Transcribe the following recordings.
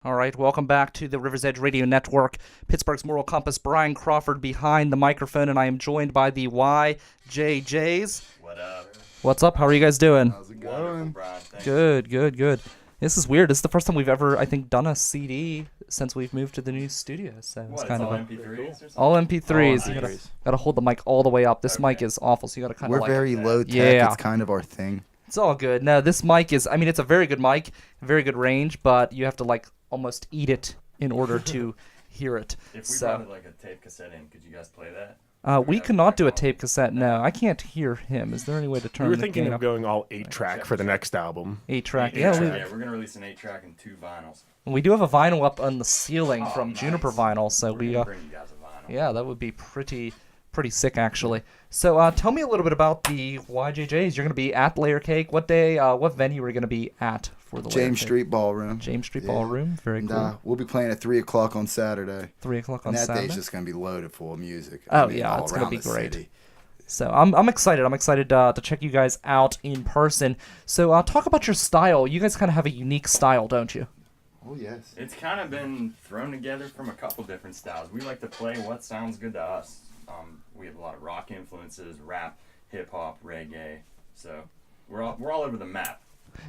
All right, welcome back to the River's Edge Radio Network. Pittsburgh's Moral Compass, Brian Crawford behind the microphone, and I am joined by the YJJs. What up? What's up? How are you guys doing? How's it going? Brian. Good. This is weird. This is the first time we've ever, I think, done a CD since we've moved to the new studio. So it's kind of all MP3s or something? all MP3s. Oh, You nice. gotta hold the mic all the way up. This mic is awful, so you gotta kind of We're very low tech. Yeah. It's kind of our thing. It's all good. No, this mic is, I mean, it's a very good mic, very good range, but you have to, like, almost eat it in order to hear it. If we brought like a tape cassette in, could you guys play that? We cannot do a tape cassette. No, I can't hear him. Is there any way to turn We were the thinking gain of up? going all 8-track for the next album. 8-track. Eight Yeah, track. We're gonna release an 8-track and 2 vinyls. we do have a vinyl up on the ceiling from nice. Juniper Vinyl, so We're we gonna bring you guys a vinyl. yeah, that would be pretty sick actually. So tell me a little bit about the YJJs. You're going to be at Layercake. What day? What venue are you going to be at for the James Layercake? Street Ballroom. James Street Yeah. Ballroom. Very And, cool. we'll be playing at 3 o'clock on Saturday. 3 o'clock on And that Saturday. day's just going to be loaded full of music. Oh, yeah, it's gonna be great. So I'm excited. I'm excited to check you guys out in person. So talk about your style. You guys kind of have a unique style, don't you? Oh, yes. It's kind of been thrown together from a couple different styles. We like to play what sounds good to us. We have a lot of rock influences, rap, hip hop, reggae. So we're all over the map.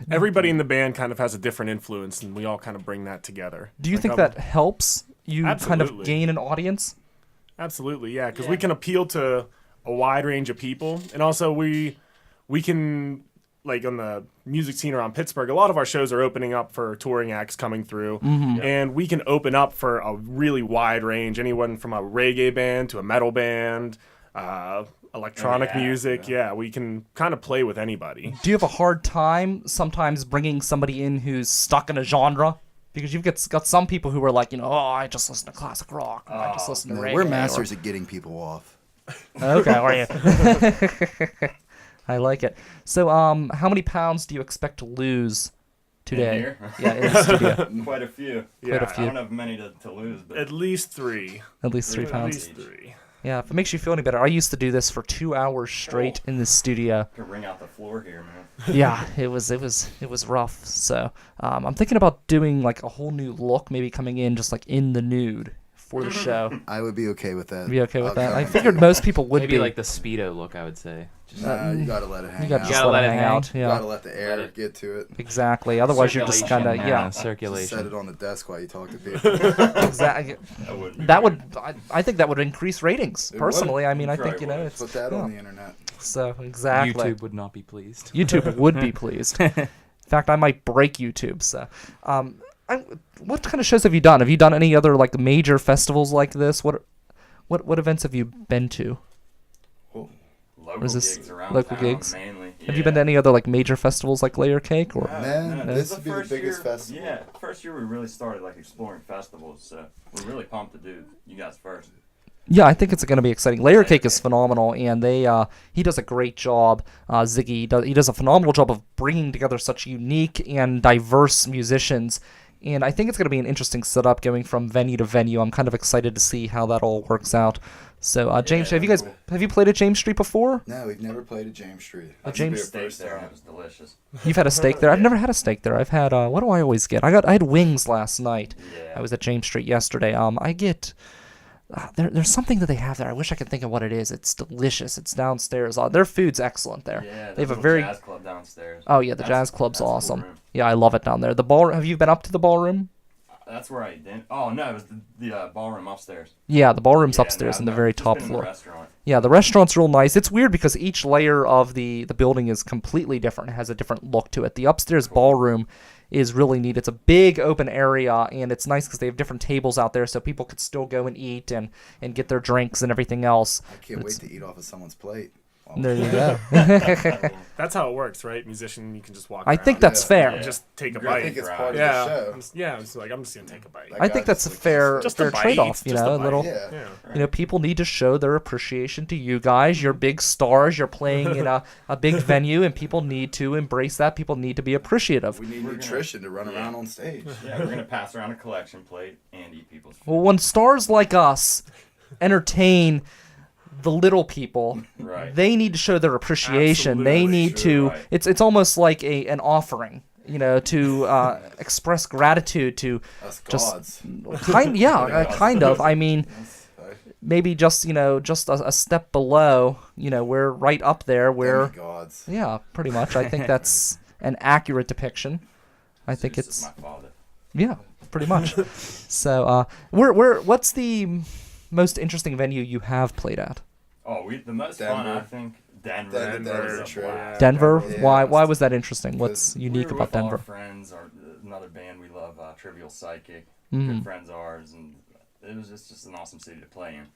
Everybody in the band kind of has a different influence, and we all kind of bring that together. Do you Like, think that helps you kind of Absolutely. gain an audience? Absolutely, yeah, because Yeah. we can appeal to a wide range of people, and also we can, like, on the music scene around Pittsburgh, a lot of our shows are opening up for touring acts coming through, and we can open up for a really wide range, anyone from a reggae band to a metal band, electronic music. Yeah, we can kind of play with anybody. Do you have a hard time sometimes bringing somebody in who's stuck in a genre? Because you've got some people who are like, oh, I just listen to classic rock. Or I just listen to reggae. We're masters at getting people off. Okay, are you? I like it. So, how many pounds do you expect to lose today? In here? Yeah, in the studio. Quite a few. Yeah, a few. I don't have many to lose, but At least 3. At least 3 At pounds. At least 3. Yeah, if it makes you feel any better, I used to do this for 2 hours straight in the studio. could ring out the floor here, man. Yeah, it was rough. So, I'm thinking about doing like a whole new look, maybe coming in just like in the nude for the show. I would be okay with that. Be okay with I'll that? come I in figured too. most people would Maybe be. like the Speedo look, I would say. Nah, you got to let it hang You got out. to just Gotta let it let it hang hang. out. You Yeah, got to let the Let air it- get to it. exactly. Otherwise, you're just kind of Circulation, Just circulation. set it on the desk while you talk to people. exactly. That wouldn't be That weird. would, I think that would increase ratings. It Personally, would. I mean, I Probably think you know, would. it's Put that on the internet. so exactly. YouTube would not be pleased. YouTube would be pleased. In fact, I might break YouTube. So, what kind of shows have you done? Have you done any other like major festivals like this? What events have you been to? Local is this gigs around local town, gigs? mainly. Have you been to any other like major festivals like Layercake or? Man, No, this is would be the first biggest year- festival. Yeah, first year we really started like exploring festivals, so we're really pumped to do you guys first. Yeah, I think it's going to be exciting. Layercake is phenomenal, and he does a great job. Ziggy does a phenomenal job of bringing together such unique and diverse musicians, and I think it's going to be an interesting setup going from venue to venue. I'm kind of excited to see how that all works out. So, James, Yeah, have you played at James Street before? No, we've never played at James Street. A This would James be a Steak first there, and time. it was delicious. You've had a steak there. I've never had a steak there. I've had what do I always get? I had wings last night. Yeah. I was at James Street yesterday. I get there's something that they have there. I wish I could think of what it is. It's delicious. It's downstairs. Their food's excellent there. Yeah, They have a little very jazz club downstairs. Oh yeah, the That's- jazz club's that's a cool awesome. room. Yeah, I love it down there. The ball. Have you been up to the ballroom? That's where I did. Oh no, it was the ballroom upstairs. Yeah, the ballroom's Yeah, upstairs no, in the no, very just top been in the floor. restaurant. Yeah, the restaurant's real nice. It's weird because each layer of the building is completely different. It has a different look to it. The upstairs ballroom is really neat. It's a big open area, and it's nice because they have different tables out there so people could still go and eat and get their drinks and everything else. I can't wait to eat off of someone's plate. There you go. That's how it works, right? Musician, you can just walk I around think that's Yeah. fair. and just take a I bite. think it's Right. part of yeah, the show. yeah. It's like I'm just gonna take a bite. That I guy think that's a just looks- fair Just a fair bite, trade-off. You just know, a a bite. little. Yeah. Yeah. You know, people need to show their appreciation to you guys. You're big stars. You're playing in a big venue, and people need to embrace that. People need to be appreciative. We need We're gonna- nutrition to run around on stage. Yeah, we're gonna pass around a collection plate and eat people's food. Well, when stars like us entertain the little people, Right. they need to show their appreciation. They Absolutely. need to. Right. It's almost like an offering. to express gratitude to Us just gods. kind of. I mean, Yes, maybe just a step below. We're right up there. We're gods. yeah, pretty much. I think that's an accurate depiction. I think Zeus it's is my father. yeah, pretty much. So, what's the most interesting venue you have played at? Oh, the most fun, Denver. I think. Denver. Denver, was a true. blast. Denver. Yeah. Why was that interesting? What's Because unique we were about with all Denver? our friends, another band we love, Trivial Psychic. Mm. Good friends of ours, and it was just an awesome city to play in.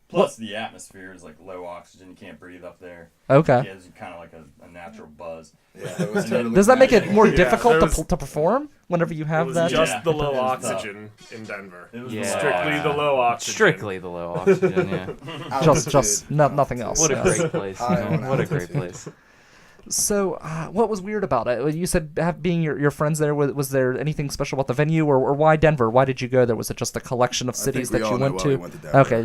Plus, the atmosphere is like low oxygen. You can't breathe up there. Okay. It gives you kind of like a natural buzz. Yeah, it was totally Does that make it magic. more Yeah, difficult there was- to perform whenever you It have was that? just Yeah. the low It was tough. oxygen in Denver. It was Yeah. Strictly the low oxygen. Strictly the low oxygen, yeah. Just nothing else. What a yes. great place. you High know? on What a great altitude. place. So, what was weird about it? You said being your friends there. Was there anything special about the venue, or why Denver? Why did you go there? Was it just a collection of I think cities we that all you know went why to? we went to Denver. Okay,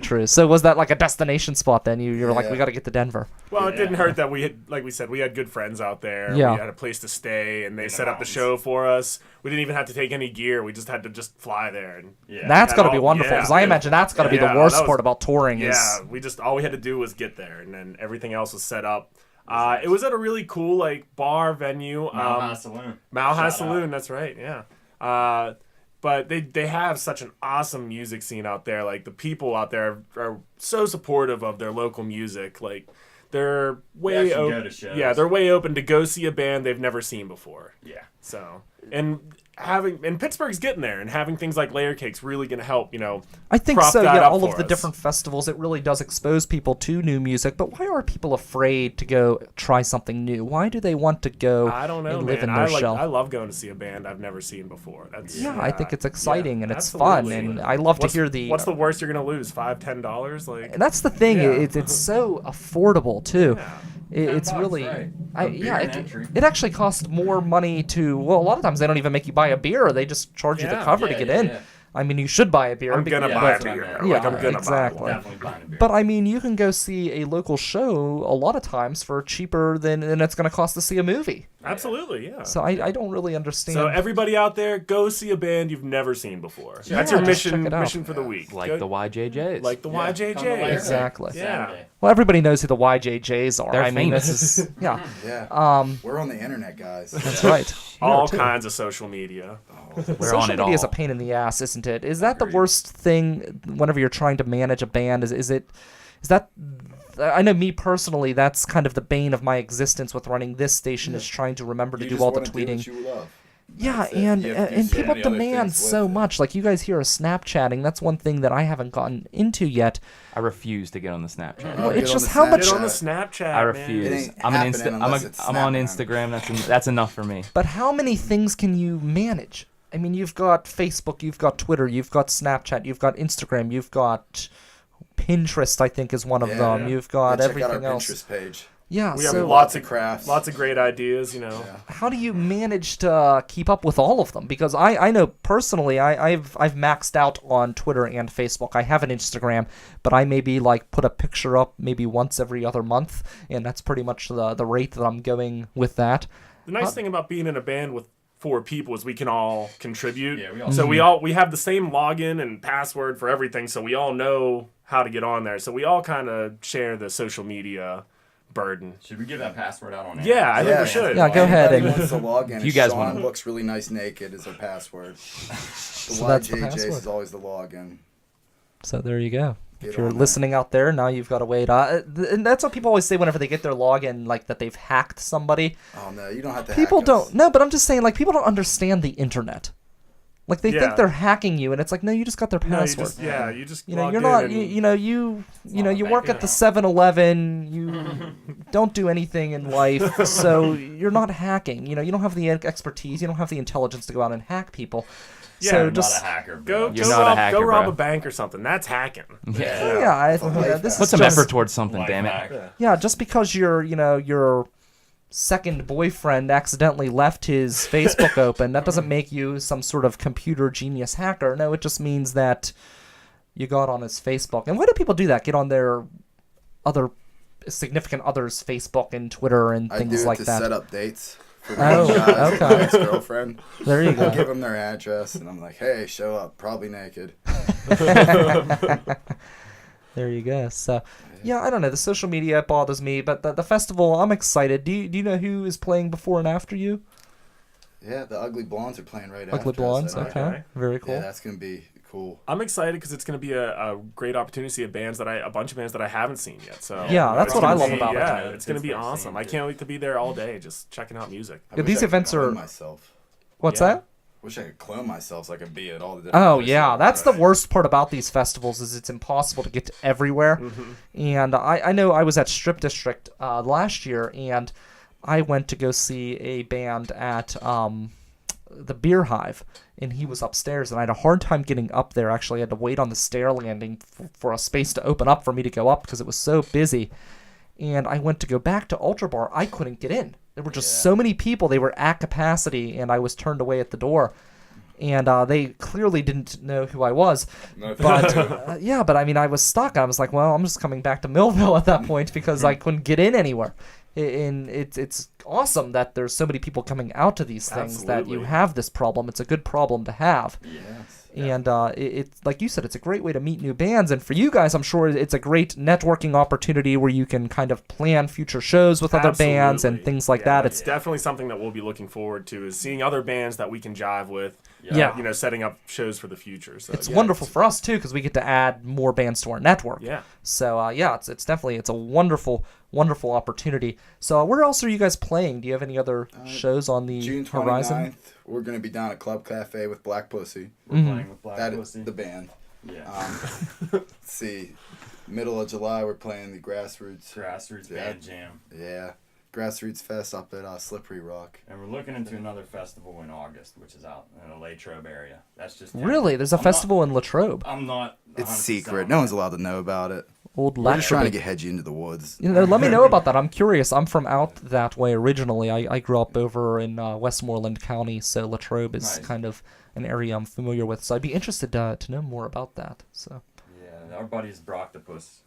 true. So was that like a destination spot then? You were like, Yeah. we got to get to Denver. Well, it didn't Yeah. hurt that we had, like we said, we had good friends out there. Yeah. We had a place to stay, and they In the set up the mountains. show for us. We didn't even have to take any gear. We just had to just fly there. And Yeah. That's had got to be all- wonderful yeah. because I imagine that's got to be Yeah, the worst that was- part about touring. yeah, Is all we had to do was get there, and then everything else was set up. It was at a really cool bar venue. Mile High Saloon. Mile High Shout Saloon, out. that's right, yeah. But they have such an awesome music scene out there. Like, the people out there are so supportive of their local music. Like, they're way actually go open. to shows. Yeah, they're way open to go see a band they've never seen before. Yeah. So, and Pittsburgh's getting there, and having things like Layercake's really going to help. I think prop so. that Yeah, up all for of the us. different festivals, it really does expose people to new music. But why are people afraid to go try something new? Why do they want to go I don't know, and man. live in their shell? I love going to see a band I've never seen before. That's Yeah, I think it's exciting yeah, and it's absolutely. fun, and I love to hear the. What's the worst you're gonna lose? $5-10? Like, And that's the thing. Yeah. It's so affordable too. Yeah. It's $10, really, right. I, A beer yeah. and entry. It actually costs more money to. Well, a lot of times they don't even make you buy a beer; they just charge you the Yeah, cover to yeah, get yeah, in. yeah. I mean, you should buy a beer. I'm gonna Yeah, buy a that's what I beer. meant. Like, Yeah, I'm gonna exactly. buy one. Definitely buying a beer. But I mean, you can go see a local show a lot of times for cheaper than it's going to cost to see a movie. Absolutely, yeah. So I don't really understand. So everybody out there, go see a band you've never seen before. Yeah, That's your just check mission it out. mission for the week. Like Go- the YJJs. like the Yeah, come to YJJ. Layercake Exactly. Yeah. Saturday. well, everybody knows who the YJJs are. They're I mean, famous. this is yeah. Yeah. We're on the internet, guys. That's right. All too. kinds of social media. We're Social on it media is a all. pain in the ass, isn't it? Is that the Agreed. worst thing whenever you're trying to manage a band? Is that? I know me personally, that's kind of the bane of my existence with running this station is trying to remember to You do just all the wanna do tweeting. what you love. Yeah, That's it. and You have to do and so people many other demand things with so it. much. Like you guys here are Snapchatting. That's one thing that I haven't gotten into yet. I refuse to get on the Snapchat. Oh, it's get on just the how much- Get on the Snapchat. Snapchat. I man. refuse. It ain't I'm an happening I'm unless it's on Snapchat. Instagram. That's enough for me. But how many things can you manage? I mean, you've got Facebook, you've got Twitter, you've got Snapchat, you've got Instagram, you've got Pinterest. I think is one of Yeah. them. You've got Yeah, check everything out our else. Pinterest page. Yeah. We have so lots of crafts. lots of great ideas. Yeah. how do you manage to keep up with all of them? Because I know personally I've maxed out on Twitter and Facebook. I have an Instagram, but I maybe like put a picture up maybe once every other month, and that's pretty much the rate that I'm going with that. The nice thing about being in a band with 4 people is we can all contribute. Yeah, we all- So we have the same login and password for everything, so we all know how to get on there. So we all kind of share the social media burden. Should we give that password out on air? Yeah, I think we should. Yeah, go ahead Anybody and- wants to log in. If you guys Sean wanna- looks really nice naked is our password. The So that's the YJJ's password. is always the login. So there you go. If Get you're on that. listening out there, now you've got to wait. And that's what people always say whenever they get their login, like that they've hacked somebody. Oh no, you don't have to. People hack us. don't. No, but I'm just saying, like people don't understand the internet. Like they Yeah. think they're hacking you, and it's like, no, you just got their No, you password. just you just You know, logged you're in not. and- You know, you not a you bank work at the account. 7-Eleven. You don't do anything in life, so you're not hacking. You know, you don't have the expertise. You don't have the intelligence to go out and hack people. Yeah, so you're I'm just not a hacker. Go, bro. You're go not a rob, hacker, go rob bro. a bank or something. That's hacking. Yeah. yeah, life this hack. is Put some just- effort towards something, Life damn it. hack. Yeah, just because your second boyfriend accidentally left his Facebook open, that doesn't make you some sort of computer genius hacker. No, it just means that you got on his Facebook. And why do people do that? Get on their other significant others' Facebook and Twitter and I things do it like to that. set up dates for Oh, my guys, okay. my ex-girlfriend. There you I go. give them their address, and I'm like, hey, show up, probably naked. There you go. So, yeah, I don't know. The social media bothers me, but the festival, I'm excited. Do you know who is playing before and after you? Yeah, the Ugly Blondes are playing right after Ugly us, Blondes. I think. Okay. Very cool. Yeah, that's gonna be cool. I'm excited because it's going to be a great opportunity to see a bunch of bands that I haven't seen yet. So Yeah, that's it's what I gonna love be- about it. Yeah, Yeah, it's going to be Pittsburgh awesome. scene, I too. can't wait to be there all day just checking out music. I Yeah, wish these I could events clone are- myself. What's Yeah. that? Wish I could clone myself so I could be at all the different Oh places. yeah, that's the worst part about these festivals is it's impossible to get to everywhere. And I know I was at Strip District last year, and I went to go see a band at the Beer Hive, and he was upstairs, and I had a hard time getting up there. Actually, I had to wait on the stair landing for a space to open up for me to go up because it was so busy. And I went to go back to Ultra Bar. I couldn't get in. There were just so many people. They were at capacity, and I was turned away at the door. And they clearly didn't know who I was. But yeah, but I mean, I was stuck. I was like, well, I'm just coming back to Millville at that point because I couldn't get in anywhere. And it's awesome that there's so many people coming out to these things that you Absolutely. have this problem. It's a good problem to have. Yes. And it's like you said, it's a great way to meet new bands. And for you guys, I'm sure it's a great networking opportunity where you can kind of plan future shows with other bands and Absolutely. things like Yeah, that. It's definitely something that we'll be looking forward to is seeing other bands that we can jive with. Yeah. You know, setting up shows for the future. So It's yeah, wonderful for us too because we get to add more bands to our network. Yeah. So yeah, it's definitely a wonderful opportunity. So where else are you guys playing? Do you have any other shows on the June 29th, horizon? we're gonna be down at Club Cafe with Black Pussy. We're playing with Black That is Pussy. the band. Yeah. Let's see, middle of July we're playing the Grassroots. Grassroots Yeah. Band Jam. Yeah, Grassroots Fest up at Slippery Rock. And we're looking into another festival in August, which is out in the Latrobe area. That's just Really? There's a festival in Latrobe. I'm not. It's 100% secret. on No that. one's allowed to know about it. Old We're just trying to Latrobe. get Hedgie into the woods. You know, let me know about that. I'm curious. I'm from out that way originally. I grew up over in Westmoreland County, so Latrobe is Nice. kind of an area I'm familiar with. So I'd be interested to know more about that. So Yeah, our buddies Broctopus,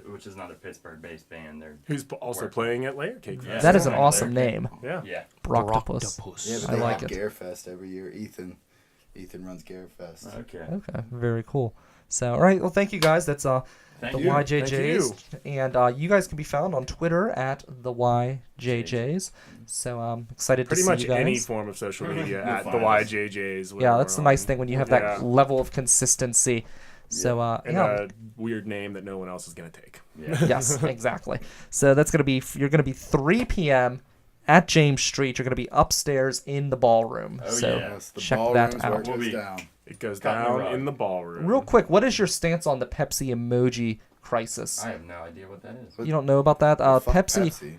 which is another Pittsburgh-based band. They're Who's also Work. playing at Layercake Fest. Yeah. that is an Yeah. awesome name, Yeah. yeah. Broctopus. Yeah, but I they like have it. Gare Fest every year. Ethan runs Gare Fest. Okay. Okay, very cool. So all right, well, thank you guys. That's Thank the you. YJJs, and you guys can be found on Twitter at the YJJs. So I'm excited Pretty to see much you guys. any form of social media You'll at the find us. YJJs. Yeah, whatever that's the we're nice on. thing when you have Yeah. that level of consistency. So And yeah. a weird name that no one else is going to take. Yeah. Yes, exactly. So that's you're gonna be 3 p.m. at James Street. You're gonna be upstairs in the ballroom. Oh, so yeah. Yes, the check ballroom's that where out. it We'll goes be- down. It goes Cutting the down rug. in the ballroom. Real quick, what is your stance on the Pepsi emoji crisis? I have no idea what that is. You don't know about that? Fuck Pepsi.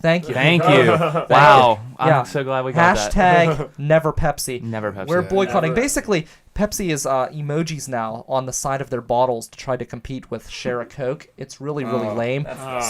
Thank you. Thank you. Wow. Yeah. I'm so glad we got that. Hashtag never Pepsi. Never Pepsi. We're Yeah. boycotting. Never. Basically, Pepsi is emojis now on the side of their bottles to try to compete with Share a Coke. It's really lame.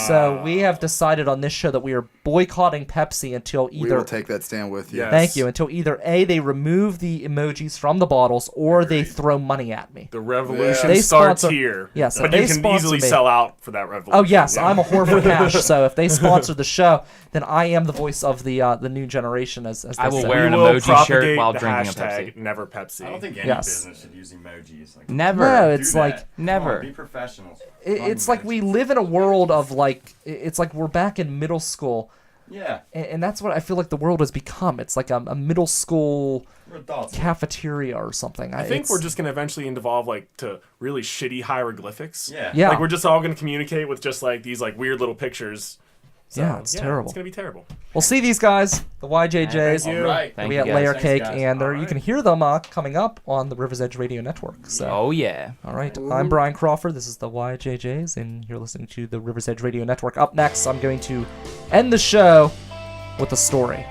So we have decided on this show that we are boycotting Pepsi until We either will take that stand with you. Yeah. thank you until either A, they remove the emojis from the bottles, or they throw money at me. The revolution They starts sponsor- here. Yes, but they you can sponsor easily me. sell out for that revolution. Oh yes, Yeah. I'm a whore for cash. So if they sponsor the show, then I am the voice of the new generation, as they I will say. wear an We will emoji shirt propagate while the drinking a hashtag Pepsi. Never Pepsi. I don't think any Yes. business should use emojis. Like, Never. No, do it's that. like Come never. on, be professionals. it's like we live in a world of like it's like we're back in middle school, Yeah. and that's what I feel like the world has become. It's like a middle school We're adults. cafeteria or something. I think we're just going to eventually evolve like to really shitty hieroglyphics. Yeah. Yeah. Like we're just all going to communicate with just like these like weird little pictures. So, Yeah, it's terrible. It's going to be terrible. We'll see these guys, the YJJs. Thank you. All right. Thank We you, at guys. Layercake, Thanks, guys. and there All you can right. hear them coming up on the River's Edge Radio Network. So, Oh yeah. all right, I'm Brian Crawford. This is the YJJs, and you're listening to the River's Edge Radio Network. Up next, I'm going to end the show with a story.